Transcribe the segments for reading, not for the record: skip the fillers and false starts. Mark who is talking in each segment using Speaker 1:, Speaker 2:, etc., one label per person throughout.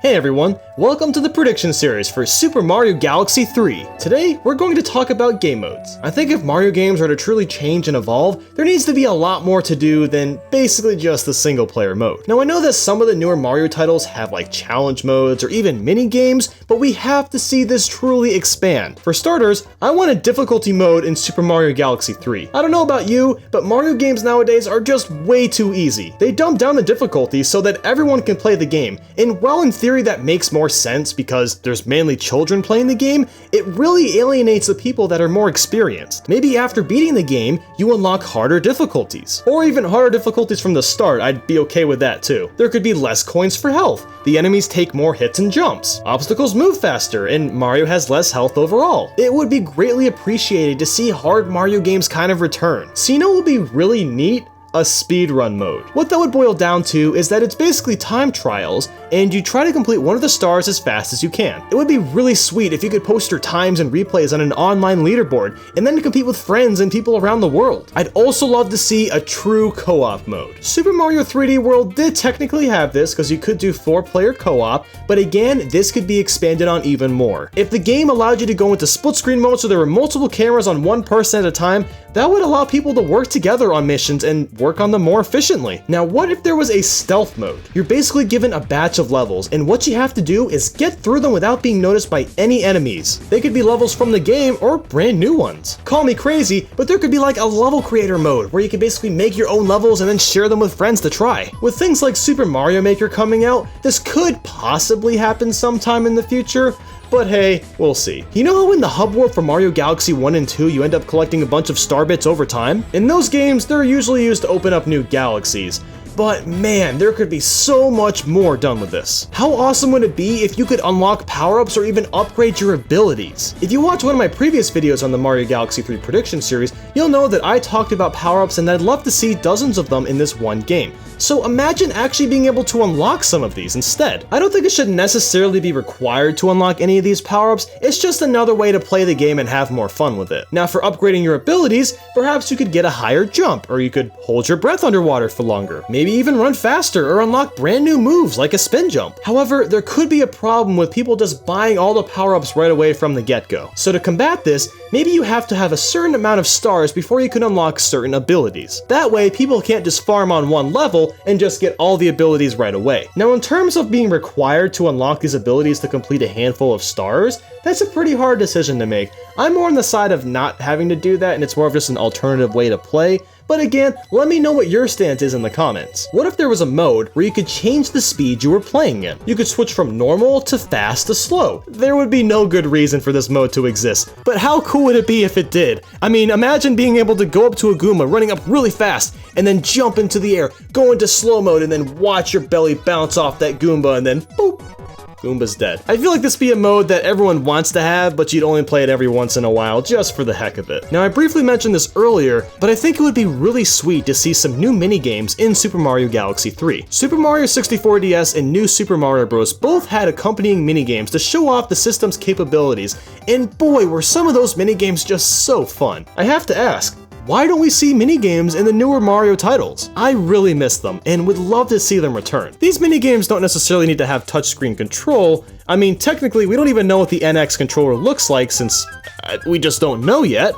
Speaker 1: Hey everyone, welcome to the prediction series for Super Mario Galaxy 3. Today, we're going to talk about game modes. I think if Mario games are to truly change and evolve, there needs to be a lot more to do than basically just the single player mode. Now I know that some of the newer Mario titles have like challenge modes or even mini games, but we have to see this truly expand. For starters, I want a difficulty mode in Super Mario Galaxy 3. I don't know about you, but Mario games nowadays are just way too easy. They dumb down the difficulty so that everyone can play the game, and while in theory that makes more sense because there's mainly children playing the game, it really alienates the people that are more experienced. Maybe after beating the game, you unlock harder difficulties. Or even harder difficulties from the start, I'd be okay with that too. There could be less coins for health, the enemies take more hits and jumps, obstacles move faster, and Mario has less health overall. It would be greatly appreciated to see hard Mario games kind of return. So you know what would be really neat? A speedrun mode. What that would boil down to is that it's basically time trials, and you try to complete one of the stars as fast as you can. It would be really sweet if you could post your times and replays on an online leaderboard, and then compete with friends and people around the world. I'd also love to see a true co-op mode. Super Mario 3D World did technically have this because you could do 4-player co-op, but again, this could be expanded on even more. If the game allowed you to go into split screen mode so there were multiple cameras on one person at a time, that would allow people to work together on missions and work on them more efficiently. Now, what if there was a stealth mode? You're basically given a batch of levels, and what you have to do is get through them without being noticed by any enemies. They could be levels from the game or brand new ones. Call me crazy, but there could be like a level creator mode where you can basically make your own levels and then share them with friends to try. With things like Super Mario Maker coming out, this could possibly happen sometime in the future, but hey, we'll see. You know how in the hub world for Mario Galaxy 1 and 2 you end up collecting a bunch of star bits over time? In those games, they're usually used to open up new galaxies. But man, there could be so much more done with this. How awesome would it be if you could unlock power-ups or even upgrade your abilities? If you watch one of my previous videos on the Mario Galaxy 3 prediction series, you'll know that I talked about power-ups and I'd love to see dozens of them in this one game. So imagine actually being able to unlock some of these instead. I don't think it should necessarily be required to unlock any of these power-ups, it's just another way to play the game and have more fun with it. Now for upgrading your abilities, perhaps you could get a higher jump, or you could hold your breath underwater for longer, maybe even run faster or unlock brand new moves like a spin jump. However, there could be a problem with people just buying all the power-ups right away from the get-go. So to combat this, maybe you have to have a certain amount of stars before you can unlock certain abilities. That way, people can't just farm on one level and just get all the abilities right away. Now, in terms of being required to unlock these abilities to complete a handful of stars, that's a pretty hard decision to make. I'm more on the side of not having to do that, and it's more of just an alternative way to play. But again, let me know what your stance is in the comments. What if there was a mode where you could change the speed you were playing in? You could switch from normal to fast to slow. There would be no good reason for this mode to exist, but how cool would it be if it did? I mean, imagine being able to go up to a Goomba, running up really fast, and then jump into the air, go into slow mode, and then watch your belly bounce off that Goomba, and then boop, Goomba's dead. I feel like this would be a mode that everyone wants to have, but you'd only play it every once in a while, just for the heck of it. Now, I briefly mentioned this earlier, but I think it would be really sweet to see some new mini-games in Super Mario Galaxy 3. Super Mario 64 DS and New Super Mario Bros. Both had accompanying mini-games to show off the system's capabilities, and boy, were some of those mini-games just so fun. I have to ask, why don't we see minigames in the newer Mario titles? I really miss them and would love to see them return. These minigames don't necessarily need to have touchscreen control. I mean, technically, we don't even know what the NX controller looks like since we just don't know yet.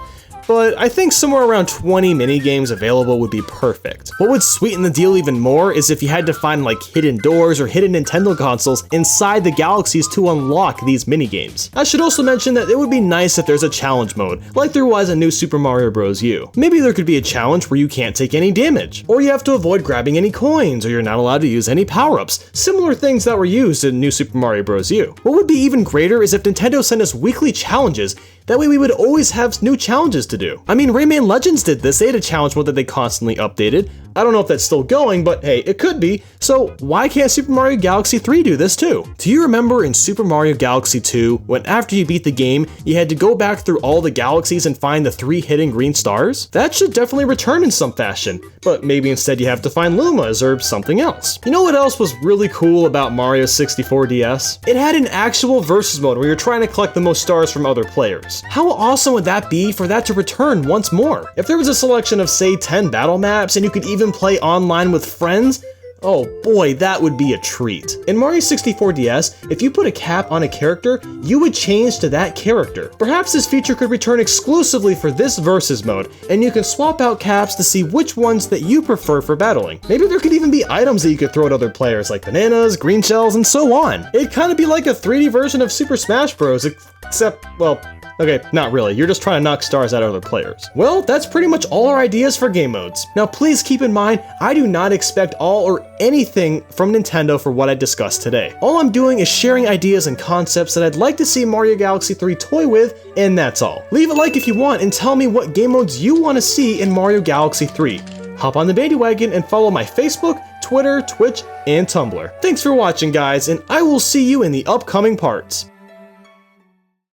Speaker 1: But I think somewhere around 20 minigames available would be perfect. What would sweeten the deal even more is if you had to find like hidden doors or hidden Nintendo consoles inside the galaxies to unlock these minigames. I should also mention that it would be nice if there's a challenge mode, like there was in New Super Mario Bros. U. Maybe there could be a challenge where you can't take any damage, or you have to avoid grabbing any coins, or you're not allowed to use any power-ups, similar things that were used in New Super Mario Bros. U. What would be even greater is if Nintendo sent us weekly challenges. That way we would always have new challenges to do. I mean, Rayman Legends did this. They had a challenge mode that they constantly updated. I don't know if that's still going, but hey, it could be. So why can't Super Mario Galaxy 3 do this too? Do you remember in Super Mario Galaxy 2, when after you beat the game, you had to go back through all the galaxies and find the 3 hidden green stars? That should definitely return in some fashion, but maybe instead you have to find Lumas or something else. You know what else was really cool about Mario 64 DS? It had an actual versus mode where you're trying to collect the most stars from other players. How awesome would that be for that to return once more? If there was a selection of say 10 battle maps and you could even play online with friends, Oh boy, that would be a treat. In Mario 64 DS, if you put a cap on a character, you would change to that character. Perhaps this feature could return exclusively for this versus mode, and you can swap out caps to see which ones that you prefer for battling. Maybe there could even be items that you could throw at other players, like bananas, green shells, and so on. It'd kind of be like a 3D version of Super Smash Bros, except, well, okay, not really. You're just trying to knock stars out of other players. Well, that's pretty much all our ideas for game modes. Now, please keep in mind, I do not expect all or anything from Nintendo for what I discussed today. All I'm doing is sharing ideas and concepts that I'd like to see Mario Galaxy 3 toy with, and that's all. Leave a like if you want and tell me what game modes you want to see in Mario Galaxy 3. Hop on the bandwagon and follow my Facebook, Twitter, Twitch, and Tumblr. Thanks for watching, guys, and I will see you in the upcoming parts.